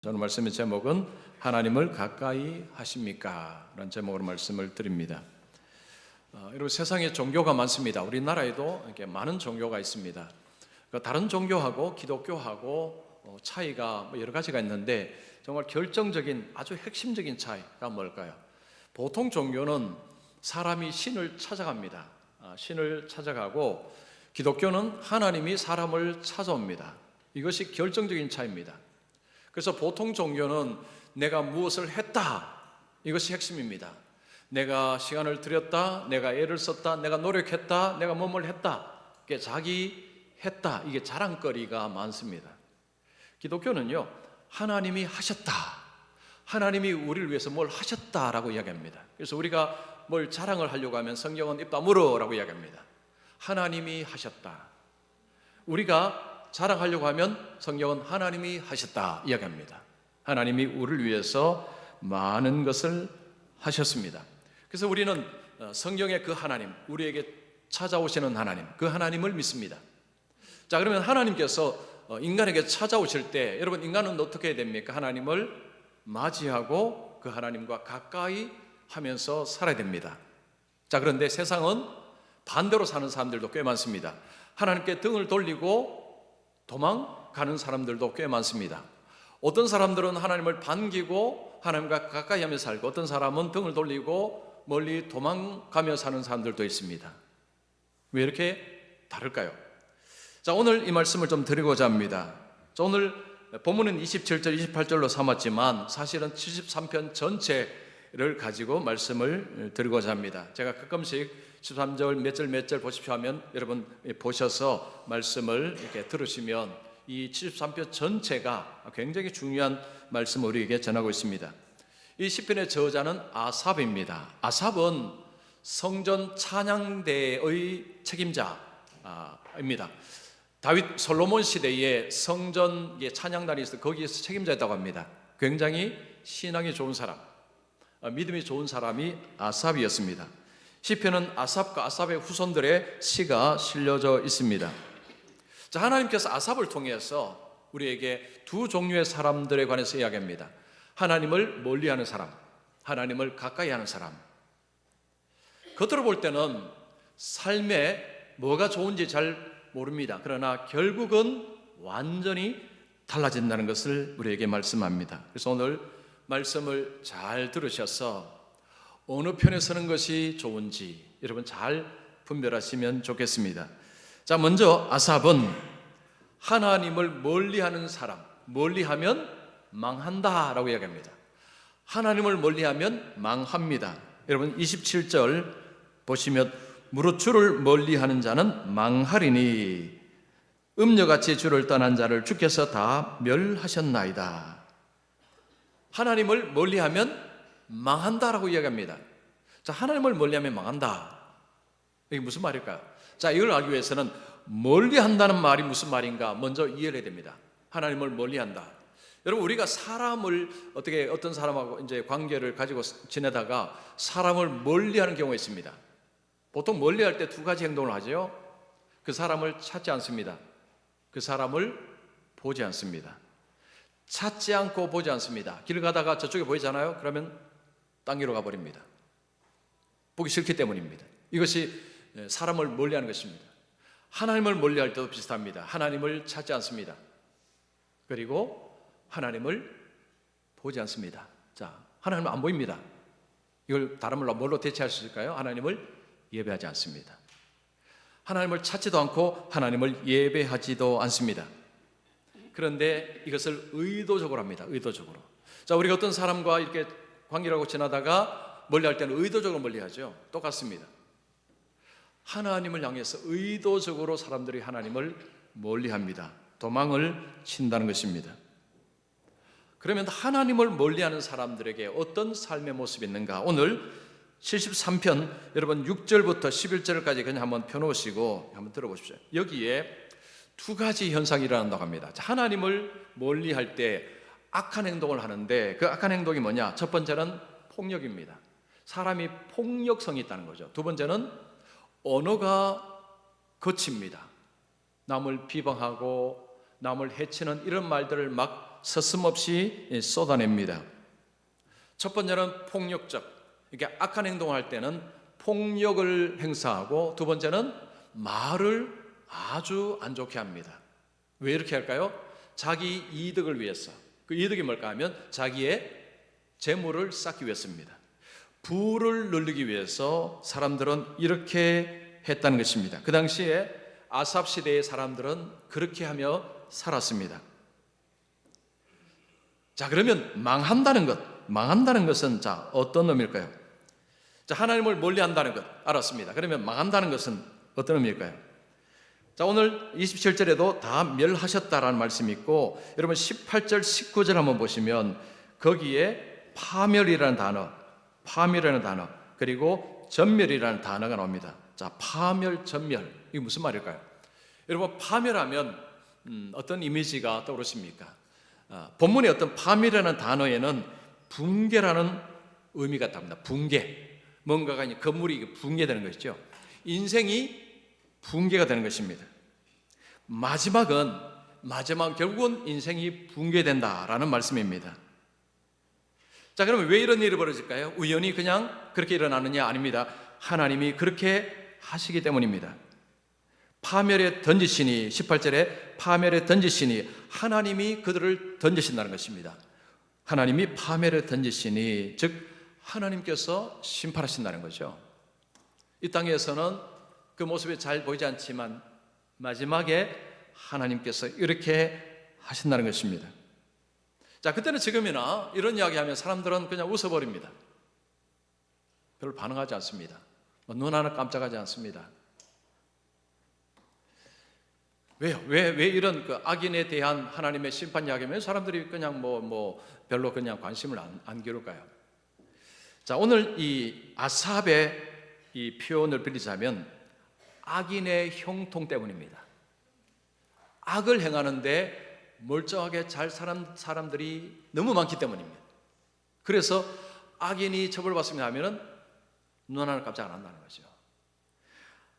저는 말씀의 제목은 하나님을 가까이 하십니까? 라는 제목으로 말씀을 드립니다. 여러분, 세상에 종교가 많습니다. 우리나라에도 이렇게 많은 종교가 있습니다. 다른 종교하고 기독교하고 차이가 여러 가지가 있는데 정말 결정적인 아주 핵심적인 차이가 뭘까요? 보통 종교는 사람이 신을 찾아갑니다. 신을 찾아가고 기독교는 하나님이 사람을 찾아옵니다. 이것이 결정적인 차이입니다. 그래서 보통 종교는 내가 무엇을 했다, 이것이 핵심입니다. 내가 시간을 들였다, 내가 애를 썼다, 내가 노력했다, 내가 뭐뭘 했다, 자기 했다, 이게 자랑거리가 많습니다. 기독교는요, 하나님이 하셨다, 하나님이 우리를 위해서 뭘 하셨다라고 이야기합니다. 그래서 우리가 뭘 자랑을 하려고 하면 성경은 입 다물어라고 이야기합니다. 하나님이 하셨다. 우리가 자랑하려고 하면 성경은 하나님이 하셨다 이야기합니다. 하나님이 우리를 위해서 많은 것을 하셨습니다. 그래서 우리는 성경의 그 하나님, 우리에게 찾아오시는 하나님, 그 하나님을 믿습니다. 자, 그러면 하나님께서 인간에게 찾아오실 때 여러분, 인간은 어떻게 해야 됩니까? 하나님을 맞이하고 그 하나님과 가까이 하면서 살아야 됩니다. 자, 그런데 세상은 반대로 사는 사람들도 꽤 많습니다. 하나님께 등을 돌리고 도망가는 사람들도 꽤 많습니다. 어떤 사람들은 하나님을 반기고 하나님과 가까이 하며 살고, 어떤 사람은 등을 돌리고 멀리 도망가며 사는 사람들도 있습니다. 왜 이렇게 다를까요? 자, 오늘 이 말씀을 좀 드리고자 합니다. 자, 오늘 본문은 27절, 28절로 삼았지만 사실은 73편 전체를 가지고 말씀을 드리고자 합니다. 제가 가끔씩 13절 몇 절 보십시오 하면 여러분 보셔서 말씀을 이렇게 들으시면 이 73편 전체가 굉장히 중요한 말씀을 우리에게 전하고 있습니다. 이 시편의 저자는 아삽입니다. 아삽은 성전 찬양대의 책임자입니다. 다윗 솔로몬 시대에 성전 찬양단이 있어서 거기에서 책임자였다고 합니다. 굉장히 신앙이 좋은 사람, 믿음이 좋은 사람이 아삽이었습니다. 시편은 아삽과 아삽의 후손들의 시가 실려져 있습니다. 자, 하나님께서 아삽을 통해서 우리에게 두 종류의 사람들에 관해서 이야기합니다. 하나님을 멀리하는 사람, 하나님을 가까이 하는 사람. 겉으로 볼 때는 삶에 뭐가 좋은지 잘 모릅니다. 그러나 결국은 완전히 달라진다는 것을 우리에게 말씀합니다. 그래서 오늘 말씀을 잘 들으셔서 어느 편에 서는 것이 좋은지 여러분 잘 분별하시면 좋겠습니다. 자, 먼저 아삽은 하나님을 멀리하는 사람, 멀리하면 망한다라고 이야기합니다. 하나님을 멀리하면 망합니다. 여러분 27절 보시면 무릇 주를 멀리하는 자는 망하리니 음녀같이 주를 떠난 자를 주께서 다 멸하셨나이다. 하나님을 멀리하면 망한다라고 이야기합니다. 자, 하나님을 멀리하면 망한다. 이게 무슨 말일까요? 자, 이걸 알기 위해서는 멀리한다는 말이 무슨 말인가 먼저 이해를 해야 됩니다. 하나님을 멀리한다. 여러분, 우리가 사람을 어떤 사람하고 이제 관계를 가지고 지내다가 사람을 멀리하는 경우가 있습니다. 보통 멀리할 때 두 가지 행동을 하죠. 그 사람을 찾지 않습니다. 그 사람을 보지 않습니다. 찾지 않고 보지 않습니다. 길 가다가 저쪽에 보이잖아요. 그러면 딴 길로 가버립니다. 보기 싫기 때문입니다. 이것이 사람을 멀리하는 것입니다. 하나님을 멀리할 때도 비슷합니다. 하나님을 찾지 않습니다. 그리고 하나님을 보지 않습니다. 자, 하나님은 안 보입니다. 이걸 다른 말로 뭘로 대체할 수 있을까요? 하나님을 예배하지 않습니다. 하나님을 찾지도 않고 하나님을 예배하지도 않습니다. 그런데 이것을 의도적으로 합니다. 의도적으로. 자, 우리가 어떤 사람과 이렇게 관계를 하고 지나다가 멀리할 때는 의도적으로 멀리하죠. 똑같습니다. 하나님을 향해서 의도적으로 사람들이 하나님을 멀리합니다. 도망을 친다는 것입니다. 그러면 하나님을 멀리하는 사람들에게 어떤 삶의 모습이 있는가? 오늘 73편 여러분 6절부터 11절까지 그냥 한번 펴놓으시고 한번 들어보십시오. 여기에 두 가지 현상이 일어난다고 합니다. 하나님을 멀리할 때 악한 행동을 하는데 그 악한 행동이 뭐냐? 첫 번째는 폭력입니다. 사람이 폭력성이 있다는 거죠. 두 번째는 언어가 거칩니다. 남을 비방하고 남을 해치는 이런 말들을 막 서슴없이 쏟아냅니다. 첫 번째는 폭력적, 이게 악한 행동을 할 때는 폭력을 행사하고, 두 번째는 말을 아주 안 좋게 합니다. 왜 이렇게 할까요? 자기 이득을 위해서. 그 이득이 뭘까 하면 자기의 재물을 쌓기 위해서입니다. 부를 늘리기 위해서 사람들은 이렇게 했다는 것입니다. 그 당시에 아삽 시대의 사람들은 그렇게 하며 살았습니다. 자, 그러면 망한다는 것은 자, 어떤 의미일까요? 자, 하나님을 멀리한다는 것 알았습니다. 그러면 망한다는 것은 어떤 의미일까요? 자, 오늘 27절에도 다 멸하셨다라는 말씀이 있고, 여러분 18절 19절 한번 보시면 거기에 파멸이라는 단어 그리고 전멸이라는 단어가 나옵니다. 자, 파멸, 전멸, 이게 무슨 말일까요? 여러분, 파멸하면 어떤 이미지가 떠오르십니까? 본문의 어떤 파멸이라는 단어에는 붕괴라는 의미가 있답니다. 붕괴, 뭔가가 건물이 붕괴되는 것이죠. 인생이 붕괴가 되는 것입니다. 마지막은 결국은 인생이 붕괴된다라는 말씀입니다. 자, 그러면 왜 이런 일이 벌어질까요? 우연히 그냥 그렇게 일어나느냐? 아닙니다. 하나님이 그렇게 하시기 때문입니다. 파멸에 던지시니, 18절에 파멸에 던지시니, 하나님이 그들을 던지신다는 것입니다. 하나님이 파멸에 던지시니, 즉 하나님께서 심판하신다는 거죠. 이 땅에서는 그 모습이 잘 보이지 않지만 마지막에 하나님께서 이렇게 하신다는 것입니다. 자, 그때는 지금이나 이런 이야기하면 사람들은 그냥 웃어버립니다. 별로 반응하지 않습니다. 눈 하나 깜짝하지 않습니다. 왜요? 왜 이런 그 악인에 대한 하나님의 심판 이야기하면 사람들이 그냥 별로 그냥 관심을 안 기울까요? 자, 오늘 이 아삽의 이 표현을 빌리자면 악인의 형통 때문입니다. 악을 행하는데 멀쩡하게 잘 사는 사람들이 너무 많기 때문입니다. 그래서 악인이 처벌받습니다 하면은 눈 하나 깜짝 안 한다는 거죠.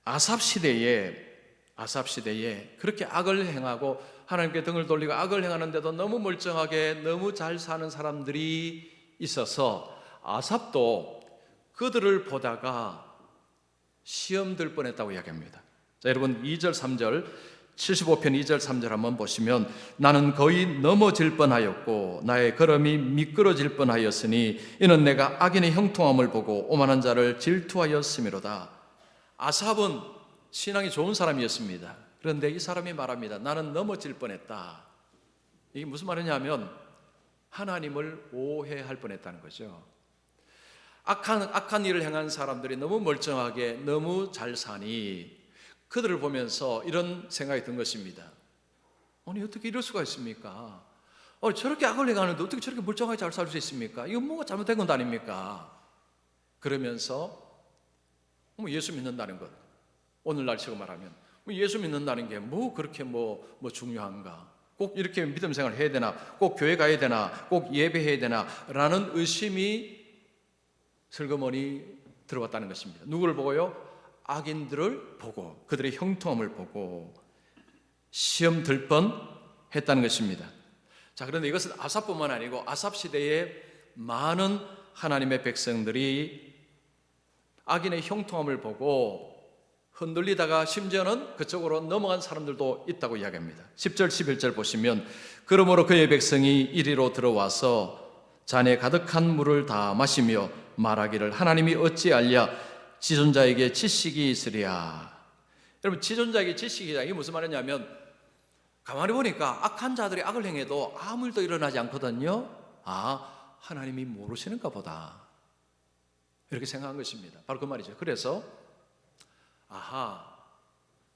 아삽 시대에 그렇게 악을 행하고 하나님께 등을 돌리고 악을 행하는데도 너무 멀쩡하게 너무 잘 사는 사람들이 있어서 아삽도 그들을 보다가 시험 들 뻔했다고 이야기합니다. 자, 여러분 2절 3절 75편 2절 3절 한번 보시면 나는 거의 넘어질 뻔하였고 나의 걸음이 미끄러질 뻔하였으니 이는 내가 악인의 형통함을 보고 오만한 자를 질투하였음이로다. 아삽은 신앙이 좋은 사람이었습니다. 그런데 이 사람이 말합니다. 나는 넘어질 뻔했다. 이게 무슨 말이냐면 하나님을 오해할 뻔했다는 거죠. 악한 일을 행한 사람들이 너무 멀쩡하게 너무 잘 사니 그들을 보면서 이런 생각이 든 것입니다. 아니 어떻게 이럴 수가 있습니까? 저렇게 악을 행하는데 어떻게 저렇게 멀쩡하게 잘 살 수 있습니까? 이건 뭐가 잘못된 건 아닙니까? 그러면서 예수 믿는다는 것, 오늘날식으로 말하면 예수 믿는다는 게 그렇게 중요한가? 꼭 이렇게 믿음 생활을 해야 되나? 꼭 교회 가야 되나? 꼭 예배해야 되나? 라는 의심이 슬그머니 들어왔다는 것입니다. 누구를 보고요? 악인들을 보고 그들의 형통함을 보고 시험 들 뻔했다는 것입니다. 자, 그런데 이것은 아삽뿐만 아니고 아삽 시대에 많은 하나님의 백성들이 악인의 형통함을 보고 흔들리다가 심지어는 그쪽으로 넘어간 사람들도 있다고 이야기합니다. 10절 11절 보시면 그러므로 그의 백성이 이리로 들어와서 잔에 가득한 물을 다 마시며 말하기를 하나님이 어찌 알랴 지존자에게 지식이 있으랴. 여러분 지존자에게 지식이다 이게 무슨 말이냐면 가만히 보니까 악한 자들이 악을 행해도 아무 일도 일어나지 않거든요. 하나님이 모르시는가 보다 이렇게 생각한 것입니다. 바로 그 말이죠. 그래서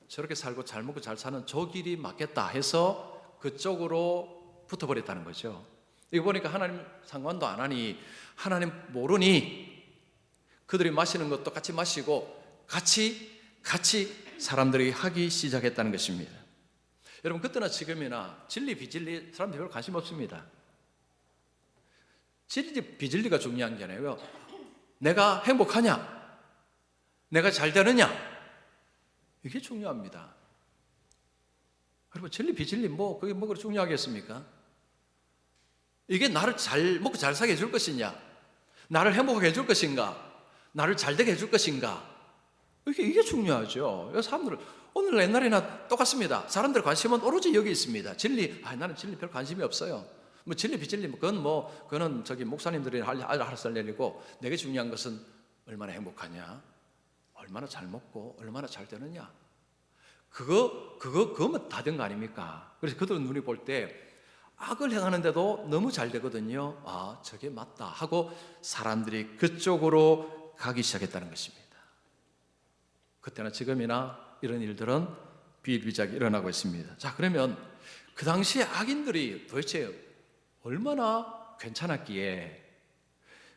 저렇게 살고 잘 먹고 잘 사는 저 길이 맞겠다 해서 그쪽으로 붙어버렸다는 거죠. 이거 보니까 하나님 상관도 안 하니 하나님 모르니 그들이 마시는 것도 같이 마시고 같이 사람들이 하기 시작했다는 것입니다. 여러분 그때나 지금이나 진리 비진리 사람들이 별로 관심 없습니다. 진리 비진리가 중요한 게 아니고요. 내가 행복하냐? 내가 잘 되느냐? 이게 중요합니다. 여러분 진리 비진리 그게 뭐가 중요하겠습니까? 이게 나를 잘 먹고 잘 살게 해줄 것이냐, 나를 행복하게 해줄 것인가, 나를 잘 되게 해줄 것인가, 이게 중요하죠. 사람들은 오늘 옛날이나 똑같습니다. 사람들 관심은 오로지 여기 있습니다. 진리, 나는 진리 별 관심이 없어요. 뭐 진리 비진리 그거는 저기 목사님들이 알아서 할 일이고, 내게 중요한 것은 얼마나 행복하냐, 얼마나 잘 먹고 얼마나 잘 되느냐, 그거면 다 된 거 아닙니까? 그래서 그들은 눈이 볼 때 악을 행하는데도 너무 잘 되거든요. 저게 맞다 하고 사람들이 그쪽으로 가기 시작했다는 것입니다. 그때나 지금이나 이런 일들은 비일비재하게 일어나고 있습니다. 자, 그러면 그 당시에 악인들이 도대체 얼마나 괜찮았기에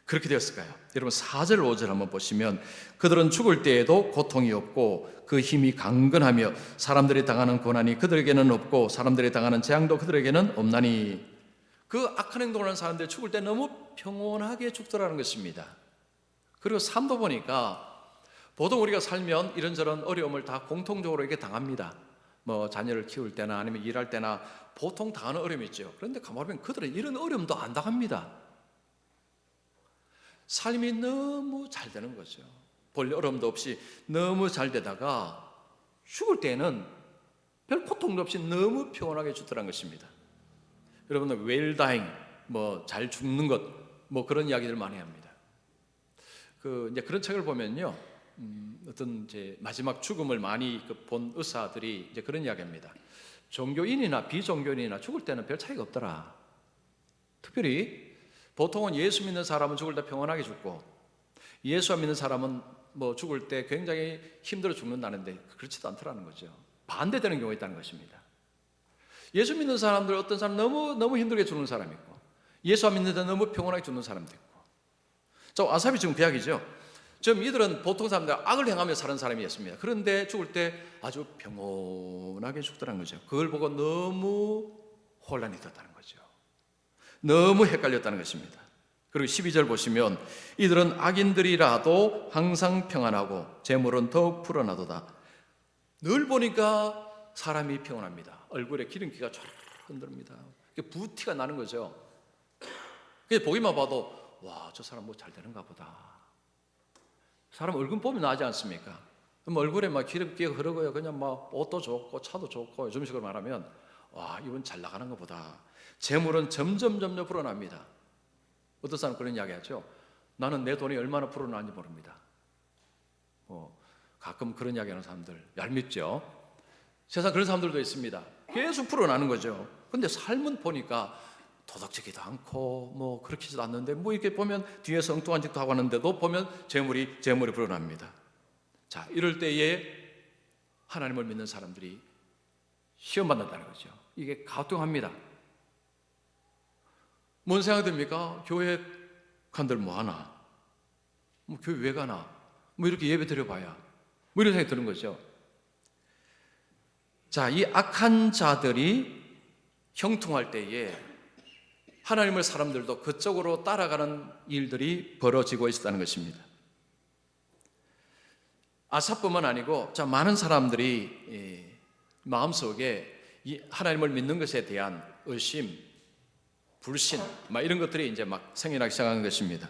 그렇게 되었을까요? 여러분 4절 5절 한번 보시면, 그들은 죽을 때에도 고통이 없고 그 힘이 강건하며 사람들이 당하는 고난이 그들에게는 없고 사람들이 당하는 재앙도 그들에게는 없나니. 그 악한 행동을 하는 사람들이 죽을 때 너무 평온하게 죽더라는 것입니다. 그리고 삶도 보니까 보통 우리가 살면 이런저런 어려움을 다 공통적으로 이렇게 당합니다. 뭐 자녀를 키울 때나 아니면 일할 때나 보통 당하는 어려움이 있죠. 그런데 가만히 보면 그들은 이런 어려움도 안 당합니다. 삶이 너무 잘 되는 거죠. 볼 어려움도 없이 너무 잘 되다가 죽을 때는 별 고통도 없이 너무 평온하게 죽더라는 것입니다. 여러분들 well dying, 뭐 잘 죽는 것, 뭐 그런 이야기들 많이 합니다. 이제 그런 책을 보면요, 어떤 이제 마지막 죽음을 많이 본 의사들이 이제 그런 이야기합니다. 종교인이나 비종교인이나 죽을 때는 별 차이가 없더라. 특별히 보통은 예수 믿는 사람은 죽을 때 평온하게 죽고, 예수 안 믿는 사람은 뭐 죽을 때 굉장히 힘들어 죽는다는데 그렇지도 않더라는 거죠. 반대되는 경우가 있다는 것입니다. 예수 믿는 사람들, 어떤 사람 너무 힘들게 죽는 사람이 있고, 예수 안 믿는데 너무 평온하게 죽는 사람도 있고. 아삽이 지금 그 이야기죠. 지금 이들은 보통 사람들 악을 행하며 사는 사람이었습니다. 그런데 죽을 때 아주 평온하게 죽더라는 거죠. 그걸 보고 너무 혼란이 됐다는 거죠. 너무 헷갈렸다는 것입니다. 그리고 12절 보시면, 이들은 악인들이라도 항상 평안하고 재물은 더욱 불어나도다. 늘 보니까 사람이 평온합니다. 얼굴에 기름기가 쫙 흔듭니다. 부티가 나는 거죠. 그래서 보기만 봐도 와, 저 사람 뭐 잘 되는가 보다. 사람 얼굴 보면 나지 않습니까? 그럼 얼굴에 막 기름기가 흐르고요, 그냥 막 옷도 좋고 차도 좋고, 요즘식으로 말하면 와, 이분 잘 나가는 것보다. 재물은 점점 불어납니다. 어떤 사람 그런 이야기 하죠. 나는 내 돈이 얼마나 불어나는지 모릅니다. 가끔 그런 이야기 하는 사람들 얄밉죠. 세상 그런 사람들도 있습니다. 계속 불어나는 거죠. 근데 삶은 보니까 도덕적이도 않고 뭐 그렇지도 않는데, 뭐 이렇게 보면 뒤에서 엉뚱한 짓도 하고 하는데도 보면 재물이 불어납니다. 자, 이럴 때에 하나님을 믿는 사람들이 시험받는다는 거죠. 이게 가통합니다. 뭔 생각 듭니까? 교회 간들 뭐 하나? 뭐 교회 왜 가나? 뭐 이렇게 예배 드려봐야? 뭐 이런 생각이 드는 거죠. 자, 이 악한 자들이 형통할 때에 하나님의 사람들도 그쪽으로 따라가는 일들이 벌어지고 있었다는 것입니다. 아삽뿐만 아니고 많은 사람들이 마음속에 이 하나님을 믿는 것에 대한 의심, 불신, 이런 것들이 이제 막 생겨나기 시작한 것입니다.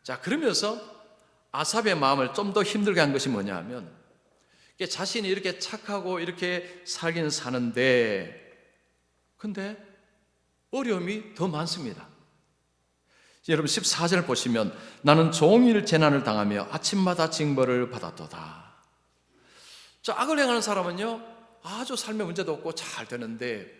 자, 그러면서 아삽의 마음을 좀 더 힘들게 한 것이 뭐냐 하면, 자신이 이렇게 착하고 이렇게 살긴 사는데, 근데 어려움이 더 많습니다. 여러분 14절 보시면, 나는 종일 재난을 당하며 아침마다 징벌을 받았도다. 악을 행하는 사람은요, 아주 삶에 문제도 없고 잘 되는데,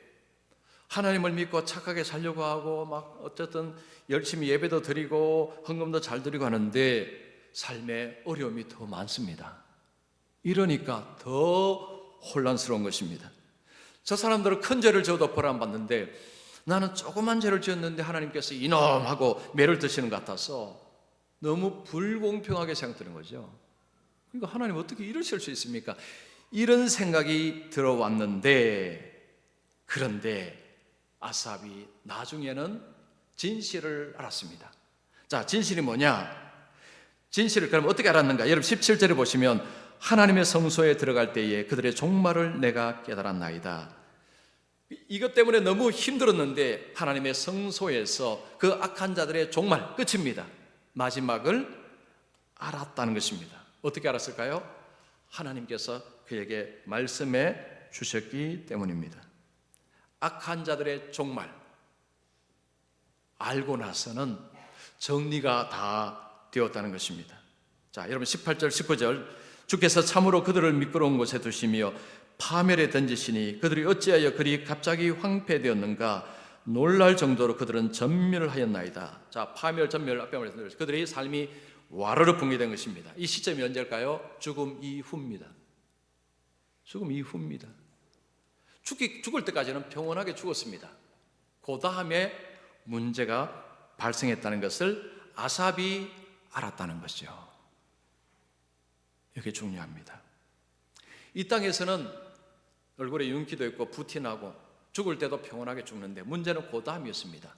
하나님을 믿고 착하게 살려고 하고 막 어쨌든 열심히 예배도 드리고 헌금도 잘 드리고 하는데 삶에 어려움이 더 많습니다. 이러니까 더 혼란스러운 것입니다. 저 사람들은 큰 죄를 지어도 벌 안 받는데, 나는 조그만 죄를 지었는데 하나님께서 이놈하고 매를 드시는 것 같아서 너무 불공평하게 생각되는 거죠. 그러니까 하나님 어떻게 이러실 수 있습니까? 이런 생각이 들어왔는데, 그런데 아삽이 나중에는 진실을 알았습니다. 자, 진실이 뭐냐? 진실을 그럼 어떻게 알았는가? 여러분 17절에 보시면, 하나님의 성소에 들어갈 때에 그들의 종말을 내가 깨달았나이다. 이것 때문에 너무 힘들었는데 하나님의 성소에서 그 악한 자들의 종말, 끝입니다. 마지막을 알았다는 것입니다. 어떻게 알았을까요? 하나님께서 그에게 말씀해 주셨기 때문입니다. 악한 자들의 종말 알고 나서는 정리가 다 되었다는 것입니다. 자, 여러분 18절 19절 주께서 참으로 그들을 미끄러운 곳에 두시며 파멸에 던지시니 그들이 어찌하여 그리 갑자기 황폐되었는가 놀랄 정도로 그들은 전멸하였나이다. 자, 파멸 전멸 앞에 말했습니다. 그들의 삶이 와르르 붕괴된 것입니다. 이 시점이 언제일까요? 죽음 이후입니다. 죽음 이후입니다. 죽을 때까지는 평온하게 죽었습니다. 그 다음에 문제가 발생했다는 것을 아삽이 알았다는 것이죠. 이게 중요합니다. 이 땅에서는 얼굴에 윤기도 있고 부티나고 죽을 때도 평온하게 죽는데 문제는 그 다음이었습니다.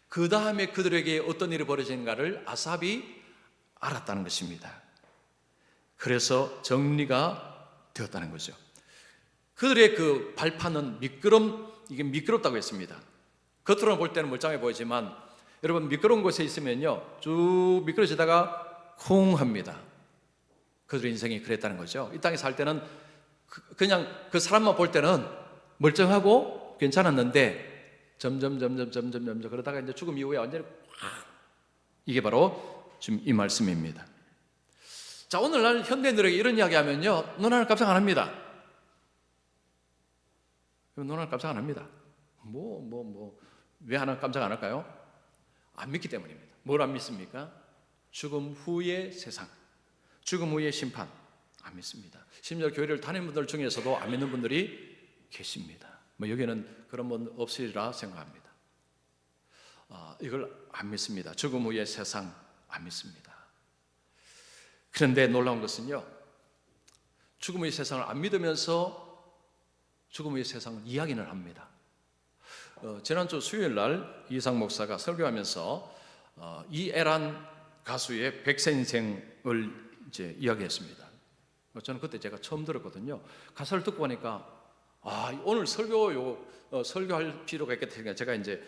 그 다음에 그들에게 어떤 일이 벌어지는가를 아삽이 알았다는 것입니다. 그래서 정리가 되었다는 거죠. 그들의 그 발판은 이게 미끄럽다고 했습니다. 겉으로 볼 때는 멀쩡해 보이지만 여러분 미끄러운 곳에 있으면요 쭉 미끄러지다가 쿵 합니다. 그들의 인생이 그랬다는 거죠. 이 땅에 살 때는 그냥 그 사람만 볼 때는 멀쩡하고 괜찮았는데 점점 그러다가 이제 죽음 이후에 완전히 이게 바로 지금 이 말씀입니다. 자, 오늘날 현대인들에게 이런 이야기 하면요 너나는 깜짝 안 합니다. 너나는 깜짝 안 합니다. 왜 하나 깜짝 안 할까요? 안 믿기 때문입니다. 뭘 안 믿습니까? 죽음 후의 세상, 죽음 후의 심판 안 믿습니다. 심지어 교회를 다니는 분들 중에서도 안 믿는 분들이 계십니다. 여기는 그런 분 없으리라 생각합니다. 이걸 안 믿습니다. 죽음 후의 세상 안 믿습니다. 그런데 놀라운 것은요 죽음 후의 세상을 안 믿으면서 죽음 후의 세상을 이야기를 합니다. 지난주 수요일 날 이상 목사가 설교하면서 이애란 가수의 백센생을 이제 이야기했습니다. 저는 그때 제가 처음 들었거든요. 가사를 듣고 보니까 오늘 설교할 필요가 있겠다. 제가 이제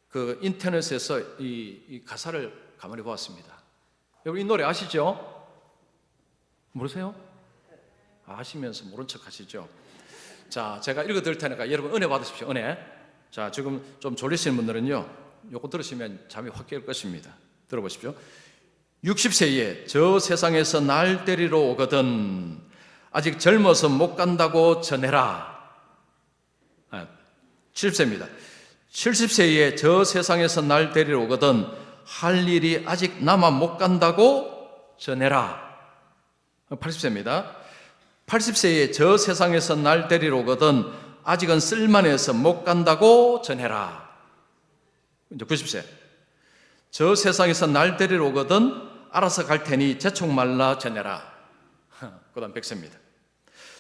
그 인터넷에서 이 가사를 가만히 보았습니다. 여러분 이 노래 아시죠? 모르세요? 아시면서 모른 척 하시죠? 자, 제가 읽어 드릴 테니까 여러분 은혜 받으십시오. 은혜. 자, 지금 좀 졸리시는 분들은요 요거 들으시면 잠이 확 깰 것입니다. 들어보십시오. 60세에 저 세상에서 날 데리러 오거든 아직 젊어서 못 간다고 전해라. 70세입니다. 70세에 저 세상에서 날 데리러 오거든 할 일이 아직 남아 못 간다고 전해라. 80세입니다. 80세에 저 세상에서 날 데리러 오거든 아직은 쓸만해서 못 간다고 전해라. 이제 90세. 저 세상에서 날 데리러 오거든 알아서 갈 테니 재촉 말라 전해라. 그 다음 100세입니다.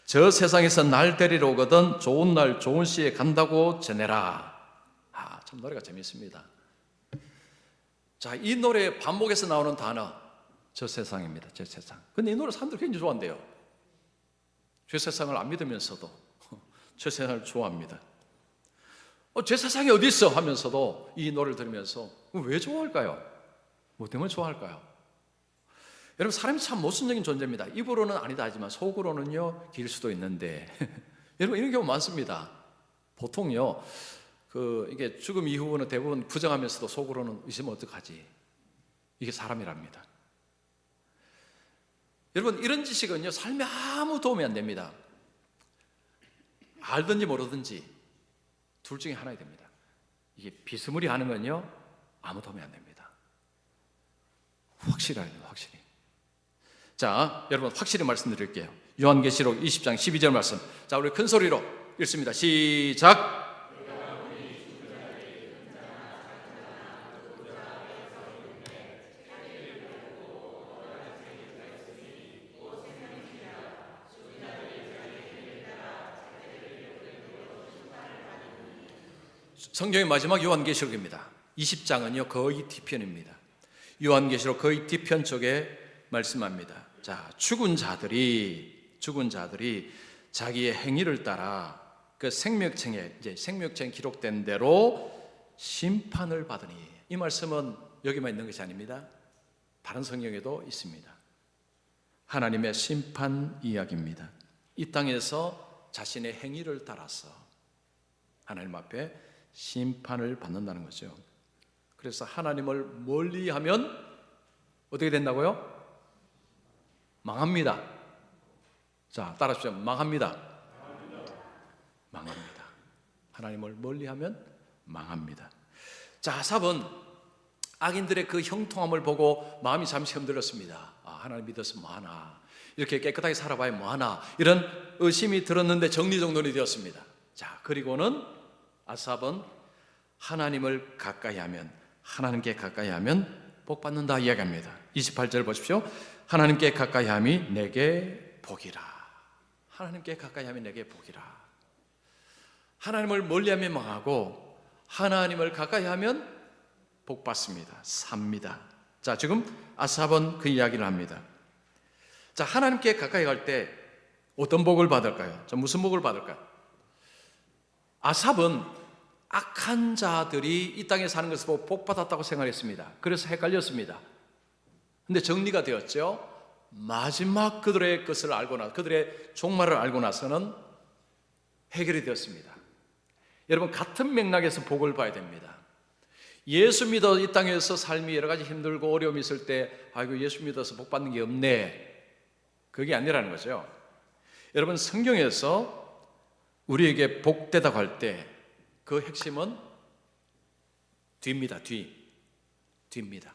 저 세상에서 날 데리러 오거든 좋은 날 좋은 시에 간다고 전해라. 참 노래가 재밌습니다. 자, 이 노래 반복해서 나오는 단어 저 세상입니다. 저 세상. 근데 이 노래 사람들이 굉장히 좋아한대요. 저 세상을 안 믿으면서도 저 세상을 좋아합니다. 저 세상이 어디 있어 하면서도 이 노래를 들으면서 왜 좋아할까요? 뭐 때문에 좋아할까요? 여러분 사람이 참 모순적인 존재입니다. 입으로는 아니다 하지만 속으로는요 길 수도 있는데 여러분 이런 경우 많습니다. 보통요 이게 죽음 이후는 대부분 부정하면서도 속으로는 의심은 어떡하지? 이게 사람이랍니다. 여러분 이런 지식은요 삶에 아무 도움이 안 됩니다. 알든지 모르든지 둘 중에 하나야 됩니다. 이게 비스무리 하는 건요 아무 도움이 안 됩니다. 확실해야 돼요. 확실히. 자, 여러분 확실히 말씀드릴게요. 요한계시록 20장 12절 말씀. 자, 우리 큰 소리로 읽습니다. 시작. 성경의 마지막 요한계시록입니다. 20장은요 거의 뒤편입니다. 요한계시록 거의 뒤편 쪽에 말씀합니다. 자, 죽은 자들이 자기의 행위를 따라 그 생명책에 기록된 대로 심판을 받으니, 이 말씀은 여기만 있는 것이 아닙니다. 다른 성경에도 있습니다. 하나님의 심판 이야기입니다. 이 땅에서 자신의 행위를 따라서 하나님 앞에 심판을 받는다는 거죠. 그래서 하나님을 멀리하면 어떻게 된다고요? 망합니다. 자, 따라하십시오. 망합니다. 망합니다. 하나님을 멀리하면 망합니다. 자, 아삽은 악인들의 그 형통함을 보고 마음이 잠시 흔들렸습니다. 하나님 믿어서 뭐하나, 이렇게 깨끗하게 살아봐야 뭐하나, 이런 의심이 들었는데 정리정돈이 되었습니다. 자, 그리고는 아삽은 하나님을 가까이 하면, 하나님께 가까이 하면 복 받는다 이야기합니다. 28절 보십시오. 하나님께 가까이 함이 내게 복이라. 하나님께 가까이 하면 내게 복이라. 하나님을 멀리하면 망하고 하나님을 가까이 하면 복 받습니다. 삽니다. 자, 지금 아삽은 그 이야기를 합니다. 자, 하나님께 가까이 갈 때 어떤 복을 받을까요? 자, 무슨 복을 받을까요? 아삽은 악한 자들이 이 땅에 사는 것을 보고 복 받았다고 생각했습니다. 그래서 헷갈렸습니다. 근데 정리가 되었죠. 마지막 그들의 것을 알고 나서, 그들의 종말을 알고 나서는 해결이 되었습니다. 여러분, 같은 맥락에서 복을 봐야 됩니다. 예수 믿어 이 땅에서 삶이 여러 가지 힘들고 어려움이 있을 때, 아이고 예수 믿어서 복 받는 게 없네, 그게 아니라는 거죠. 여러분, 성경에서 우리에게 복되다고 할 때 그 핵심은 뒤입니다. 뒤입니다.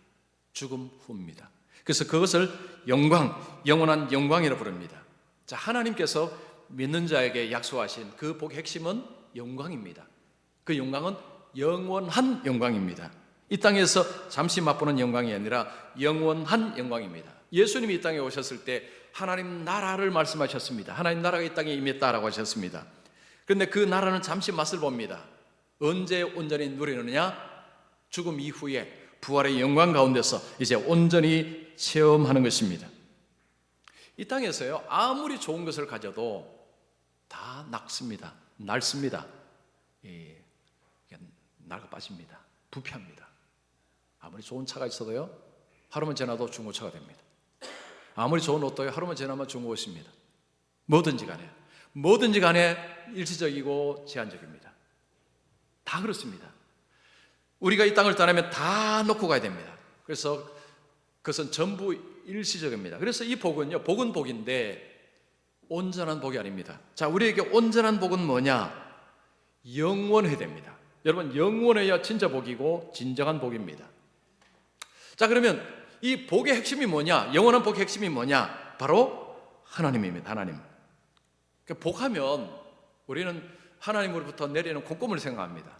죽음 후입니다. 그래서 그것을 영광, 영원한 영광이라고 부릅니다. 자, 하나님께서 믿는 자에게 약속하신 그 복의 핵심은 영광입니다. 그 영광은 영원한 영광입니다. 이 땅에서 잠시 맛보는 영광이 아니라 영원한 영광입니다. 예수님이 이 땅에 오셨을 때 하나님 나라를 말씀하셨습니다. 하나님 나라가 이 땅에 임했다라고 하셨습니다. 그런데 그 나라는 잠시 맛을 봅니다. 언제 온전히 누리느냐? 죽음 이후에 부활의 영광 가운데서 이제 온전히 체험하는 것입니다. 이 땅에서요, 아무리 좋은 것을 가져도 다 낡습니다. 낡아 빠집니다. 부패합니다. 아무리 좋은 차가 있어도요, 하루만 지나도 중고차가 됩니다. 아무리 좋은 옷도요, 하루만 지나면 중고옷입니다. 뭐든지 간에 일시적이고 제한적입니다. 다 그렇습니다. 우리가 이 땅을 떠나면 다 놓고 가야 됩니다. 그래서 그것은 전부 일시적입니다. 그래서 이 복은요, 복은 복인데 온전한 복이 아닙니다. 자, 우리에게 온전한 복은 뭐냐? 영원해야 됩니다. 여러분, 영원해야 진짜 복이고 진정한 복입니다. 자, 그러면 이 복의 핵심이 뭐냐? 영원한 복의 핵심이 뭐냐? 바로 하나님입니다. 하나님. 복하면 우리는 하나님으로부터 내리는 콩고물을 생각합니다.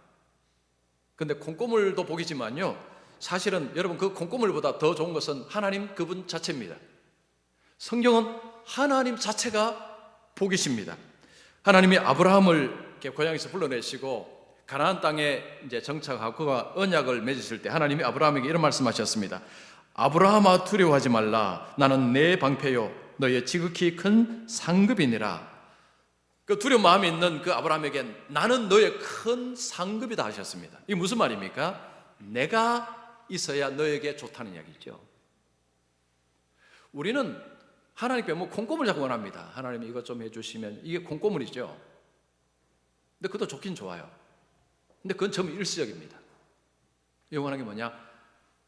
근데 콩고물도 복이지만요, 사실은 여러분 그 콩고물보다 더 좋은 것은 하나님 그분 자체입니다. 성경은 하나님 자체가 복이십니다. 하나님이 아브라함을 이렇게 고향에서 불러내시고 가나안 땅에 이제 정착하고 그가 언약을 맺으실 때 하나님이 아브라함에게 이런 말씀하셨습니다. 아브라함아, 두려워하지 말라. 나는 내 방패요 너의 지극히 큰 상급이니라. 그 두려운 마음이 있는 그 아브라함에게 나는 너의 큰 상급이다 하셨습니다. 이게 무슨 말입니까? 내가 있어야 너에게 좋다는 이야기죠. 우리는 하나님께 뭐 콩고물 자꾸 원합니다. 하나님 이것 좀 해주시면, 이게 콩고물이죠. 근데 그것도 좋긴 좋아요. 근데 그건 전부 일시적입니다. 영원한 게 뭐냐?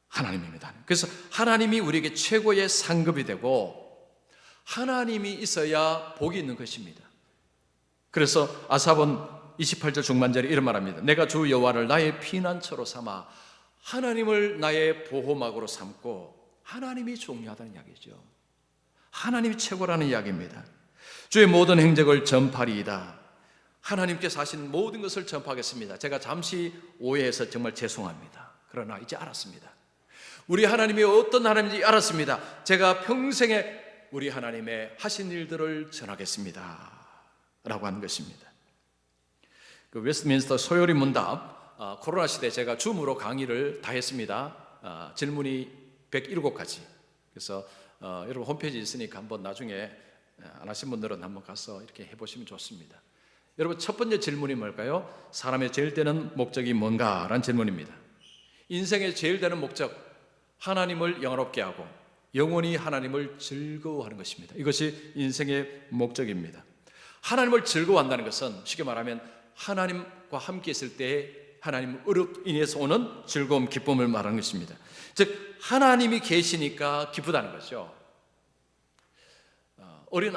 하나님입니다. 그래서 하나님이 우리에게 최고의 상급이 되고 하나님이 있어야 복이 있는 것입니다. 그래서 아삽은 28절 중반절에 이런 말합니다. 내가 주 여호와를 나의 피난처로 삼아 하나님을 나의 보호막으로 삼고, 하나님이 중요하다는 이야기죠. 하나님이 최고라는 이야기입니다. 주의 모든 행적을 전파리이다. 하나님께서 하신 모든 것을 전파하겠습니다. 제가 잠시 오해해서 정말 죄송합니다. 그러나 이제 알았습니다. 우리 하나님이 어떤 하나님인지 알았습니다. 제가 평생에 우리 하나님의 하신 일들을 전하겠습니다 라고 하는 것입니다. 그 웨스트민스터 소요리 문답, 코로나 시대 제가 줌으로 강의를 다 했습니다. 질문이 107가지. 그래서 여러분 홈페이지 있으니까 한번 나중에 안 하신 분들은 한번 가서 이렇게 해보시면 좋습니다. 여러분, 첫 번째 질문이 뭘까요? 사람의 제일 되는 목적이 뭔가? 라는 질문입니다. 인생의 제일 되는 목적, 하나님을 영화롭게 하고 영원히 하나님을 즐거워하는 것입니다. 이것이 인생의 목적입니다. 하나님을 즐거워한다는 것은 쉽게 말하면 하나님과 함께 있을 때 하나님으로 인해서 오는 즐거움, 기쁨을 말하는 것입니다. 즉 하나님이 계시니까 기쁘다는 거죠. 어린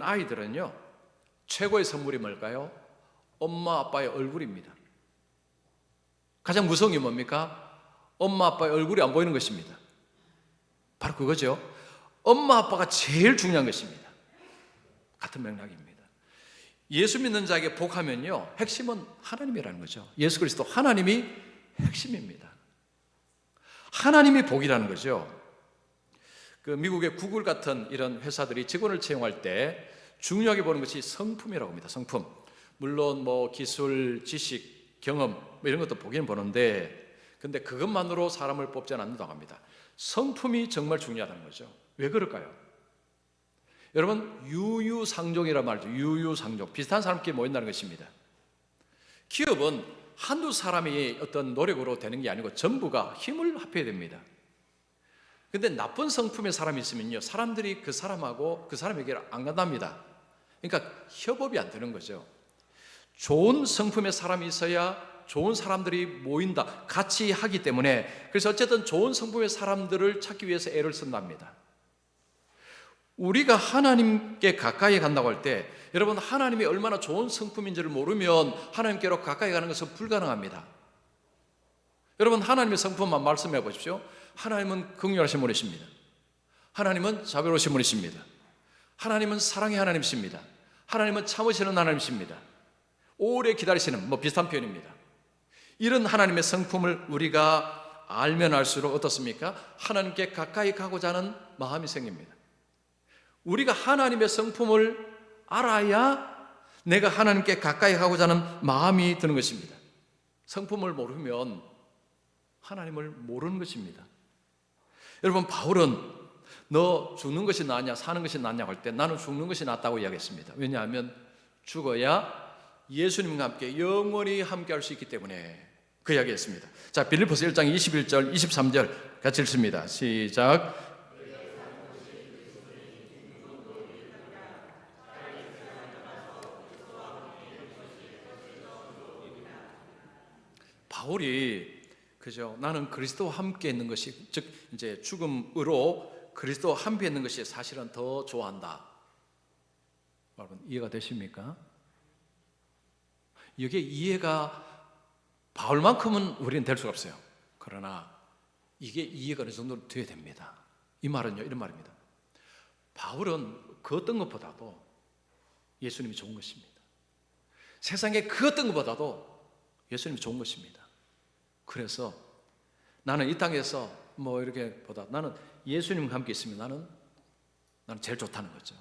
아이들은요, 최고의 선물이 뭘까요? 엄마 아빠의 얼굴입니다. 가장 무서운 게 뭡니까? 엄마 아빠의 얼굴이 안 보이는 것입니다. 바로 그거죠. 엄마 아빠가 제일 중요한 것입니다. 같은 맥락입니다. 예수 믿는 자에게 복하면요, 핵심은 하나님이라는 거죠. 예수 그리스도 하나님이 핵심입니다. 하나님이 복이라는 거죠. 그 미국의 구글 같은 이런 회사들이 직원을 채용할 때 중요하게 보는 것이 성품이라고 합니다. 성품. 물론 뭐 기술, 지식, 경험 뭐 이런 것도 보기는 보는데, 근데 그것만으로 사람을 뽑지 않는다고 합니다. 성품이 정말 중요하다는 거죠. 왜 그럴까요? 여러분, 유유상종이라는 말이죠. 유유상종. 비슷한 사람끼리 모인다는 것입니다. 기업은 한두 사람이 어떤 노력으로 되는 게 아니고 전부가 힘을 합해야 됩니다. 근데 나쁜 성품의 사람이 있으면요, 사람들이 그 사람하고 그 사람에게 안 간답니다. 그러니까 협업이 안 되는 거죠. 좋은 성품의 사람이 있어야 좋은 사람들이 모인다, 같이 하기 때문에, 그래서 어쨌든 좋은 성품의 사람들을 찾기 위해서 애를 쓴답니다. 우리가 하나님께 가까이 간다고 할 때, 여러분, 하나님이 얼마나 좋은 성품인지를 모르면 하나님께로 가까이 가는 것은 불가능합니다. 여러분, 하나님의 성품만 말씀해 보십시오. 하나님은 긍휼하신 분이십니다. 하나님은 자비로우신 분이십니다. 하나님은 사랑의 하나님이십니다. 하나님은 참으시는 하나님이십니다. 오래 기다리시는, 뭐 비슷한 표현입니다. 이런 하나님의 성품을 우리가 알면 알수록 어떻습니까? 하나님께 가까이 가고자 하는 마음이 생깁니다. 우리가 하나님의 성품을 알아야 내가 하나님께 가까이 가고자 하는 마음이 드는 것입니다. 성품을 모르면 하나님을 모르는 것입니다. 여러분, 바울은 너 죽는 것이 낫냐 사는 것이 낫냐고 할 때 나는 죽는 것이 낫다고 이야기했습니다. 왜냐하면 죽어야 예수님과 함께 영원히 함께 할 수 있기 때문에 그 이야기했습니다. 자, 빌립보서 1장 21절 23절 같이 읽습니다. 시작. 바울이 그죠? 나는 그리스도와 함께 있는 것이, 즉 이제 죽음으로 그리스도와 함께 있는 것이 사실은 더 좋아한다. 여러분, 이해가 되십니까? 이게 이해가 바울만큼은 우리는 될 수가 없어요. 그러나 이게 이해가 어느 정도 돼야 됩니다. 이 말은요, 이런 말입니다. 바울은 그 어떤 것보다도 예수님이 좋은 것입니다. 세상에 그 어떤 것보다도 예수님이 좋은 것입니다. 그래서 나는 이 땅에서 뭐 이렇게 보다 나는 예수님과 함께 있으면 나는 제일 좋다는 거죠.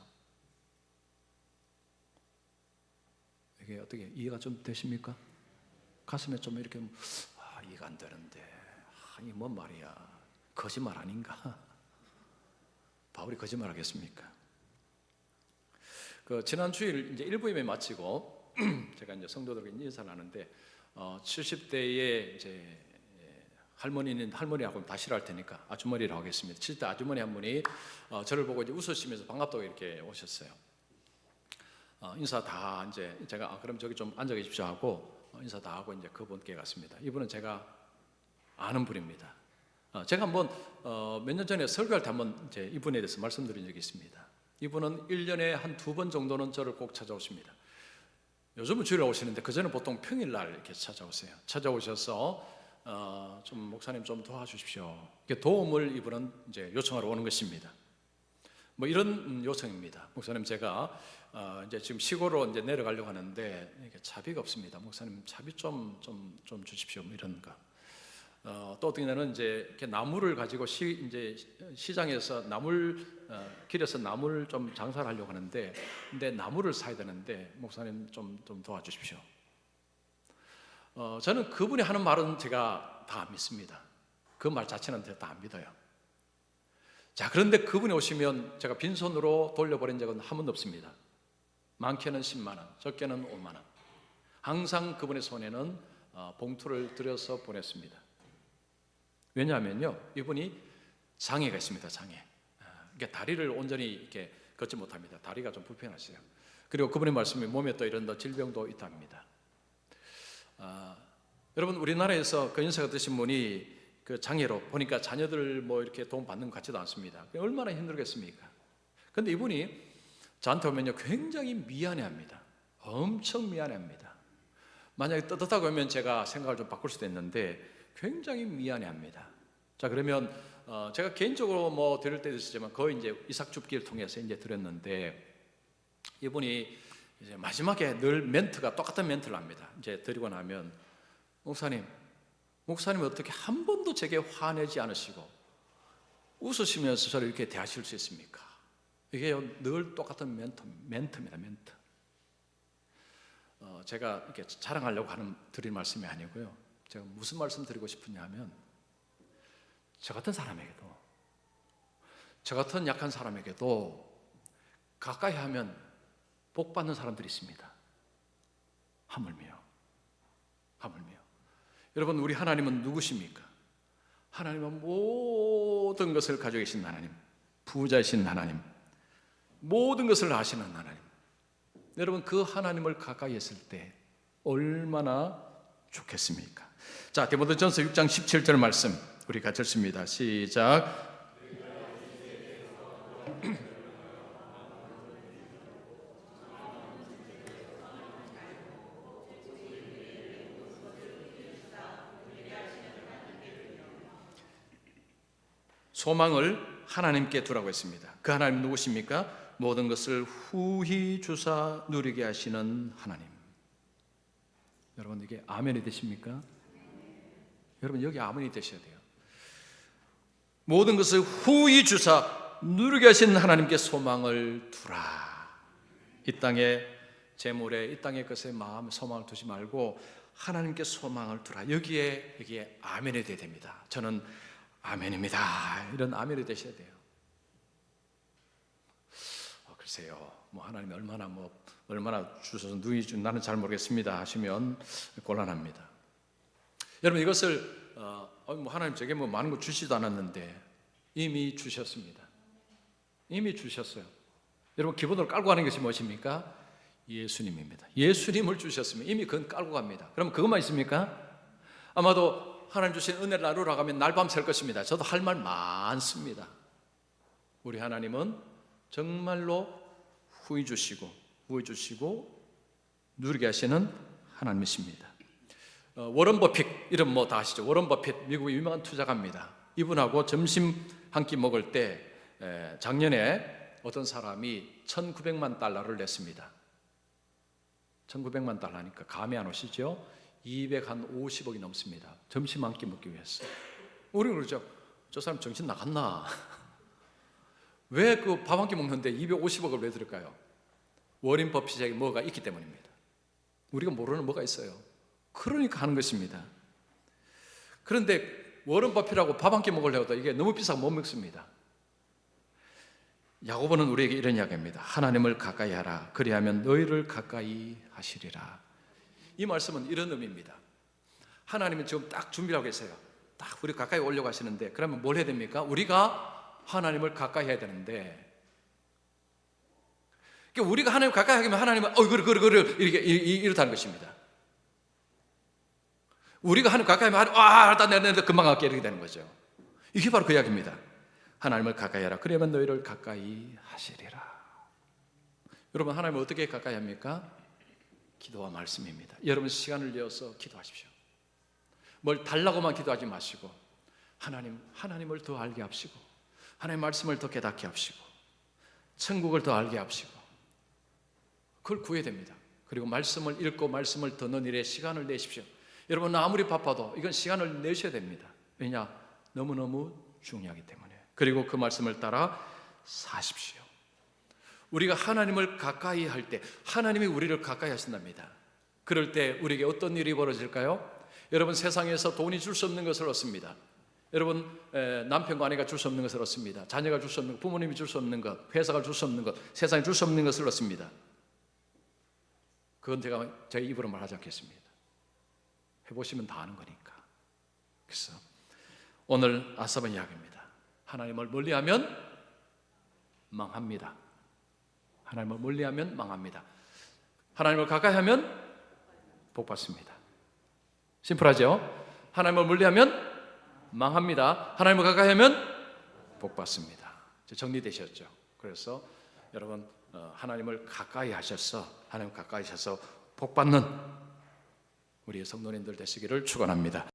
이게 어떻게 이해가 좀 되십니까? 가슴에 좀 이렇게 이해가 안 되는데 이게 뭔 말이야? 거짓말 아닌가? 바울이 거짓말 하겠습니까? 그 지난 주일 이제 일부 예배 마치고 제가 이제 성도들에게 인사를 하는데 70대에 이제 할머니하고 다시 할 테니까 아주머니라고 하겠습니다. 70대 아주머니 한 분이 저를 보고 이제 웃으시면서 반갑다고 이렇게 오셨어요. 인사 다 이제 제가 그럼 저기 좀 앉아 계십시오 하고 인사 다 하고 이제 그분께 갔습니다. 이분은 제가 아는 분입니다. 제가 한번 몇 년 전에 설교할 때 한번 이제 이분에 대해서 말씀드린 적이 있습니다. 이분은 1년에 한 2번 정도는 저를 꼭 찾아오십니다. 요즘은 주일에 오시는데 그전에 보통 평일날 이렇게 찾아오세요. 찾아오셔서 좀 목사님 좀 도와주십시오. 이렇게 도움을 이분은 이제 요청하러 오는 것입니다. 뭐 이런 요청입니다. 목사님, 제가 이제 지금 시골로 이제 내려가려고 하는데 이게 차비가 없습니다. 목사님, 차비 좀 주십시오. 뭐 이런 거. 또 어떤 때는 이제 이렇게 나무를 가지고 이제 시장에서 길에서 나무를 좀 장사를 하려고 하는데, 근데 나무를 사야 되는데 목사님 좀 도와주십시오. 저는 그분이 하는 말은 제가 다 안 믿습니다. 그 말 자체는 제가 다 안 믿어요. 자, 그런데 그분이 오시면 제가 빈손으로 돌려버린 적은 한 번도 없습니다. 많게는 10만 원, 적게는 5만 원. 항상 그분의 손에는 봉투를 들여서 보냈습니다. 왜냐하면요, 이분이 장애가 있습니다. 장애. 그러니까 다리를 온전히 이렇게 걷지 못합니다. 다리가 좀 불편하세요. 그리고 그분의 말씀이 몸에 또 이런 질병도 있답니다. 여러분, 우리나라에서 그 연세가 드신 분이 그 장애로 보니까 자녀들 뭐 이렇게 도움 받는 것 같지도 않습니다. 얼마나 힘들겠습니까? 근데 이분이 저한테 오면요, 굉장히 미안해합니다. 엄청 미안해합니다. 만약에 떳떳하고 하면 제가 생각을 좀 바꿀 수도 있는데 굉장히 미안해합니다. 자, 그러면 제가 개인적으로 뭐 드릴 때도 있었지만 거의 이제 이삭줍기를 통해서 이제 드렸는데, 이분이 이제 마지막에 늘 멘트가 똑같은 멘트를 합니다. 이제 드리고 나면, 목사님 어떻게 한 번도 제게 화내지 않으시고 웃으시면서 저를 이렇게 대하실 수 있습니까? 이게 늘 똑같은 멘트입니다. 멘트. 제가 이렇게 자랑하려고 드릴 말씀이 아니고요. 제가 무슨 말씀 드리고 싶으냐면, 저 같은 사람에게도, 저 같은 약한 사람에게도 가까이 하면 복 받는 사람들이 있습니다. 하물며. 여러분, 우리 하나님은 누구십니까? 하나님은 모든 것을 가지고 계신 하나님, 부자이신 하나님, 모든 것을 아시는 하나님. 여러분, 그 하나님을 가까이 했을 때 얼마나 좋겠습니까? 자, 디모데전서 6장 17절 말씀 우리 같이 읽습니다. 시작. 소망을 하나님께 두라고 했습니다. 그 하나님 누구십니까? 모든 것을 후히 주사 누리게 하시는 하나님. 여러분, 이게 아멘이 되십니까? 여러분, 여기 아멘이 되셔야 돼요. 모든 것을 후히 주사 누리게 하시는 하나님께 소망을 두라. 이 땅의 재물에, 이 땅의 것에 마음 소망을 두지 말고 하나님께 소망을 두라. 여기에 아멘이 돼야 됩니다. 저는 아멘입니다. 이런 아멘이 되셔야 돼요. 글쎄요, 뭐 하나님이 얼마나 주셔서 누이 나는 잘 모르겠습니다 하시면 곤란합니다. 여러분, 이것을 뭐 하나님 제게 뭐 많은 거 주시지도 않았는데 이미 주셨습니다. 이미 주셨어요. 여러분, 기본으로 깔고 가는 것이 무엇입니까? 예수님입니다. 예수님을 주셨으면 이미 그건 깔고 갑니다. 그럼 그것만 있습니까? 아마도 하나님 주신 은혜를 나누러 가면 날밤 샐 것입니다. 저도 할 말 많습니다. 우리 하나님은 정말로 후히 주시고 누리게 하시는 하나님이십니다. 워런 버핏 이름 뭐 다 아시죠? 워런 버핏, 미국의 유명한 투자가입니다. 이분하고 점심 한 끼 먹을 때 작년에 어떤 사람이 1,900만 달러를 냈습니다. 1,900만 달러니까 감이 안 오시죠? 250억이 넘습니다. 점심 한 끼 먹기 위해서. 우리는 그러죠. 저 사람 정신 나갔나? 왜 그 밥 한 끼 먹는데 250억을 왜 들을까요? 워린 버핏에게 뭐가 있기 때문입니다. 우리가 모르는 뭐가 있어요. 그러니까 하는 것입니다. 그런데 워런 버핏하고 밥 한 끼 먹으려고 해도 이게 너무 비싸서 못 먹습니다. 야고보는 우리에게 이런 이야기입니다. 하나님을 가까이 하라. 그리하면 너희를 가까이 하시리라. 이 말씀은 이런 의미입니다. 하나님은 지금 딱 준비를 하고 계세요. 딱 우리 가까이 오려고 하시는데, 그러면 뭘 해야 됩니까? 우리가 하나님을 가까이 해야 되는데, 그러니까 우리가 하나님을 가까이 하면 하나님은 그래 이렇다는 것입니다. 우리가 하나님 가까이 하면 내가 금방 갈게 이렇게 되는 거죠. 이게 바로 그 이야기입니다. 하나님을 가까이 하라. 그러면 너희를 가까이 하시리라. 여러분, 하나님을 어떻게 가까이 합니까? 기도와 말씀입니다. 여러분, 시간을 내어서 기도하십시오. 뭘 달라고만 기도하지 마시고 하나님을 더 알게 하시고 하나님의 말씀을 더 깨닫게 하시고 천국을 더 알게 하시고 그걸 구해야 됩니다. 그리고 말씀을 읽고 말씀을 듣는 일에 시간을 내십시오. 여러분, 아무리 바빠도 이건 시간을 내셔야 됩니다. 왜냐? 너무너무 중요하기 때문에. 그리고 그 말씀을 따라 사십시오. 우리가 하나님을 가까이 할 때 하나님이 우리를 가까이 하신답니다. 그럴 때 우리에게 어떤 일이 벌어질까요? 여러분, 세상에서 돈이 줄 수 없는 것을 얻습니다. 여러분, 남편과 아내가 줄 수 없는 것을 얻습니다. 자녀가 줄 수 없는 것, 부모님이 줄 수 없는 것, 회사가 줄 수 없는 것, 세상이 줄 수 없는 것을 얻습니다. 그건 제가 제 입으로 말하지 않겠습니다. 해보시면 다 아는 거니까. 그래서 오늘 아삽은 이야기입니다. 하나님을 멀리하면 망합니다. 하나님을 멀리하면 망합니다. 하나님을 가까이하면 복받습니다. 심플하죠? 하나님을 멀리하면 망합니다. 하나님을 가까이하면 복받습니다. 정리되셨죠? 그래서 여러분 하나님을 가까이 하셔서 복받는 우리 성도님들 되시기를 축원합니다.